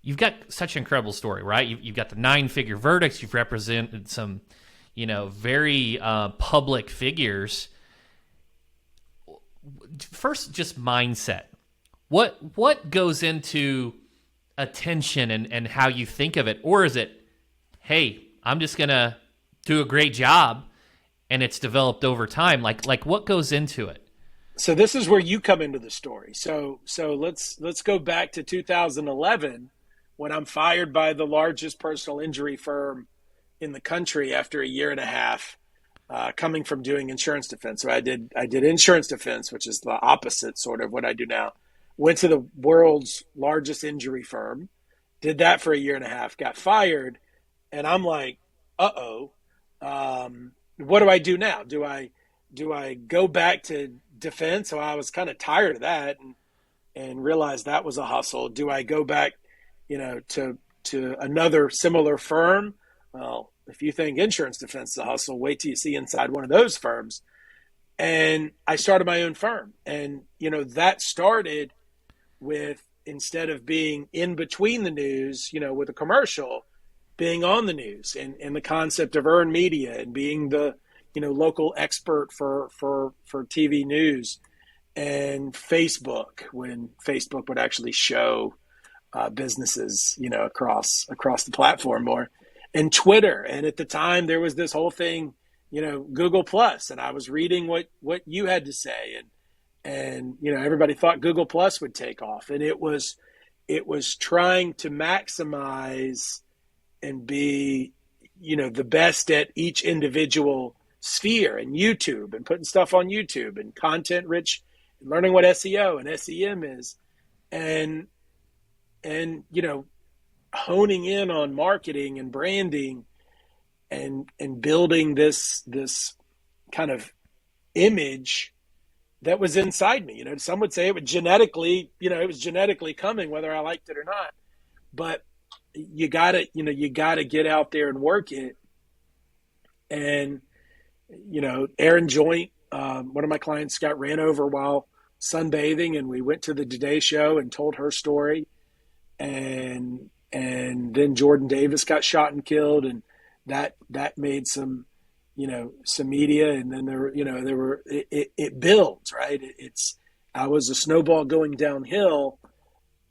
you've got such an incredible story, right? You've got the 9-figure verdicts. You've represented some, very public figures. First, just mindset. What goes into attention and how you think of it? Or is it, hey, I'm just going to do a great job and it's developed over time? Like what goes into it? So this is where you come into the story. So let's go back to 2011 when I'm fired by the largest personal injury firm in the country after a year and a half, coming from doing insurance defense. So I did insurance defense, which is the opposite sort of what I do now. Went to the world's largest injury firm, did that for a year and a half, got fired, and I'm like, what do I do now? Do I go back to defense? So I was kind of tired of that and realized that was a hustle. Do I go back, to another similar firm? Well, if you think insurance defense is a hustle, wait till you see inside one of those firms. And I started my own firm. And, that started with, instead of being in between the news, with a commercial, being on the news and the concept of earned media and being the, local expert for TV news, and Facebook, when Facebook would actually show businesses, across the platform more, and Twitter. And at the time there was this whole thing, Google Plus, and I was reading what you had to say, and everybody thought Google Plus would take off, and it was trying to maximize and be, the best at each individual sphere, and YouTube, and putting stuff on YouTube, and content rich, and learning what SEO and SEM is, and honing in on marketing and branding, and building this kind of image that was inside me. Some would say it was genetically coming, whether I liked it or not. But you gotta get out there and work it. And, Aaron Joint, one of my clients, got ran over while sunbathing, and we went to the Today Show and told her story. And then Jordan Davis got shot and killed, and that made some media. And then it builds, right? I was a snowball going downhill,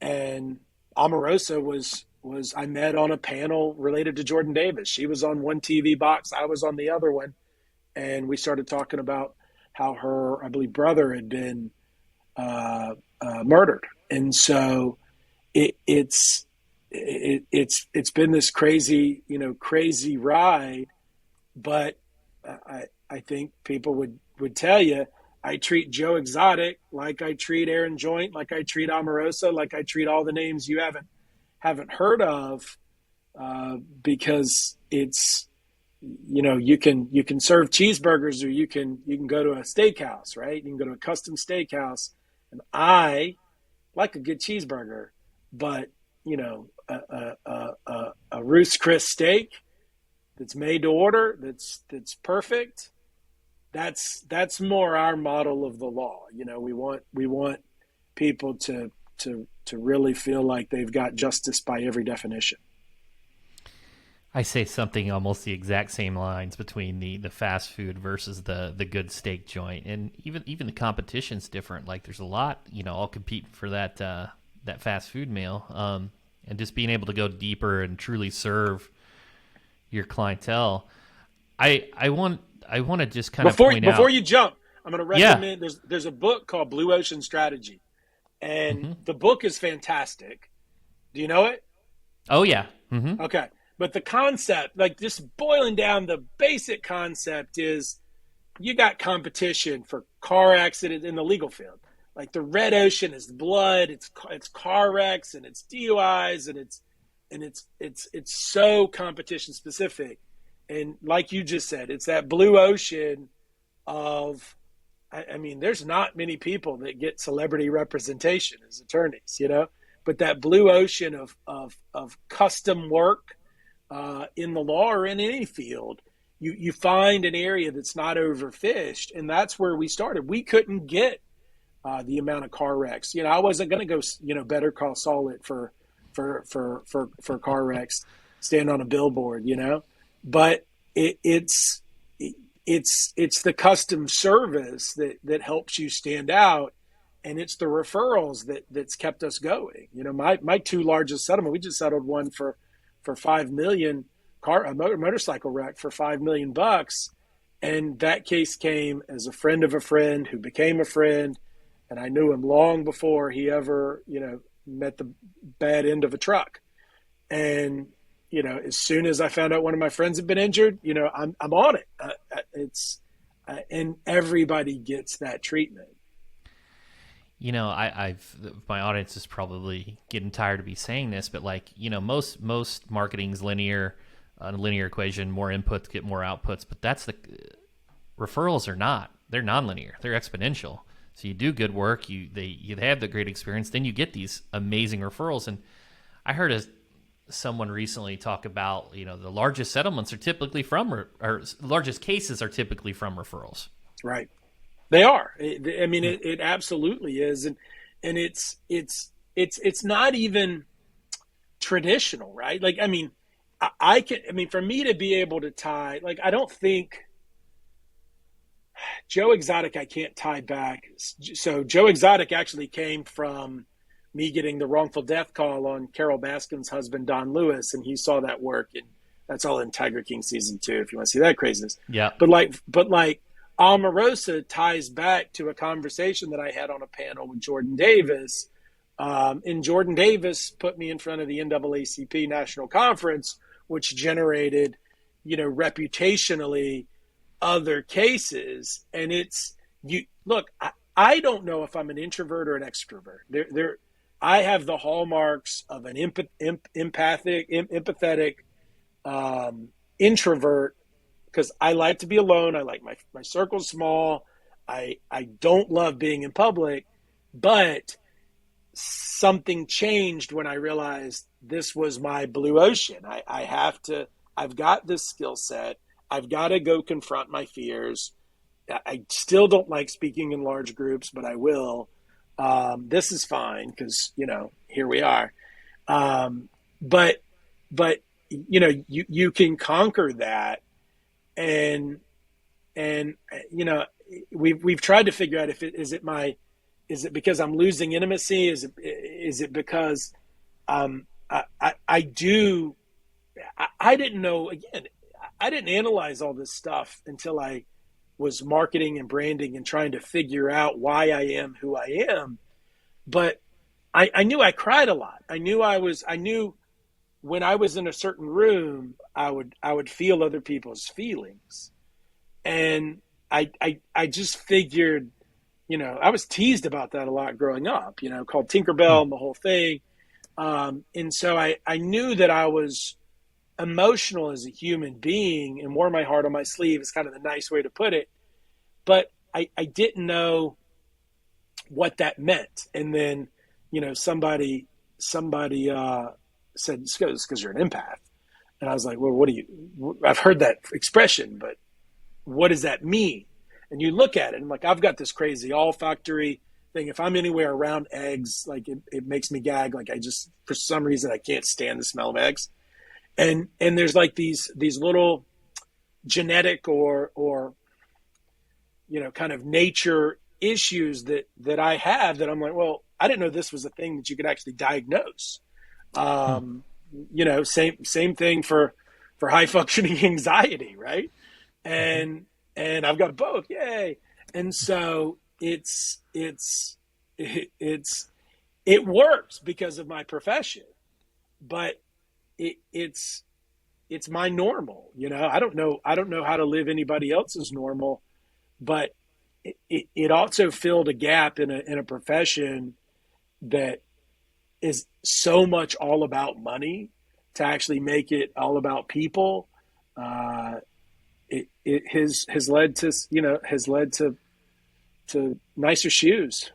and Omarosa was I met on a panel related to Jordan Davis. She was on one TV box, I was on the other one, and we started talking about how her, I believe, brother had been murdered. And so it's been this crazy ride, but I think people would tell you, I treat Joe Exotic like I treat Aaron Joint, like I treat Omarosa, like I treat all the names you haven't heard of, because it's, you can serve cheeseburgers, or you can go to a steakhouse, right? You can go to a custom steakhouse, and I like a good cheeseburger, but a Ruth's Chris steak that's made to order, that's perfect. That's more our model of the law. We want people to really feel like they've got justice by every definition. I say something almost the exact same lines between the fast food versus the good steak joint, and even the competition's different. Like there's a lot, all competing for that fast food meal, and just being able to go deeper and truly serve your clientele. I want to just kind of point out, before you jump, I'm going to recommend. There's a book called Blue Ocean Strategy, and the book is fantastic. Do you know it? Oh yeah. Mm-hmm. Okay. But the concept, like just boiling down, the basic concept is you got competition for car accidents in the legal field. Like the red ocean is blood, it's car wrecks, and it's DUIs, and it's so competition specific. And like you just said, it's that blue ocean of, I mean, there's not many people that get celebrity representation as attorneys, but that blue ocean of custom work, in the law or in any field, you find an area that's not overfished, and that's where we started. We couldn't get the amount of car wrecks. I wasn't going to go, Better Call Saul it for for car wrecks stand on a billboard, but it's it's the custom service that helps you stand out, and it's the referrals that's kept us going. My two largest settlement, we just settled one for 5 million, a motorcycle wreck for $5 million. And that case came as a friend of a friend who became a friend, and I knew him long before he ever, met the bad end of a truck. And as soon as I found out one of my friends had been injured, I'm on it. And everybody gets that treatment. I've my audience is probably getting tired of me saying this, but most marketing's linear, a linear equation, more inputs get more outputs. But that's the referrals are not. They're nonlinear. They're exponential. So you do good work, you have the great experience, then you get these amazing referrals. And I heard someone recently talk about the largest settlements are typically or largest cases are typically from referrals. Right. They are. It absolutely is, and it's not even traditional, right? For me to be able to tie, I don't think Joe Exotic I can't tie back. So Joe Exotic actually came from me getting the wrongful death call on Carol Baskin's husband Don Lewis, and he saw that work, and that's all in Tiger King season 2 if you want to see that craziness. Yeah. But Omarosa ties back to a conversation that I had on a panel with Jordan Davis. And Jordan Davis put me in front of the NAACP National Conference, which generated, reputationally other cases. And I don't know if I'm an introvert or an extrovert. I have the hallmarks of an empathetic introvert, because I like to be alone. I like my circle small. I don't love being in public, but something changed when I realized this was my blue ocean. I've got this skill set. I've got to go confront my fears. I still don't like speaking in large groups, but I will. This is fine because, here we are. But you can conquer that. And we've tried to figure out is it because I'm losing intimacy? Is it because I didn't know, again, I didn't analyze all this stuff until I was marketing and branding and trying to figure out why I am who I am. But I knew I cried a lot. I knew when I was in a certain room, I would feel other people's feelings. And I just figured, I was teased about that a lot growing up, called Tinkerbell and the whole thing. And so I knew that I was emotional as a human being and wore my heart on my sleeve is kind of the nice way to put it. But I didn't know what that meant. And then, somebody said, it's because you're an empath. And I was like, well, I've heard that expression, but what does that mean? And you look at it and I've got this crazy olfactory thing. If I'm anywhere around eggs, it makes me gag. For some reason, I can't stand the smell of eggs. And there's these little genetic or kind of nature issues that I have that I'm like, well, I didn't know this was a thing that you could actually diagnose. Same thing for high functioning anxiety, right? And I've got both, yay! And so it works because of my profession, but it's my normal. I don't know how to live anybody else's normal, but it also filled a gap in a profession that is so much all about money to actually make it all about people. It has led to nicer shoes.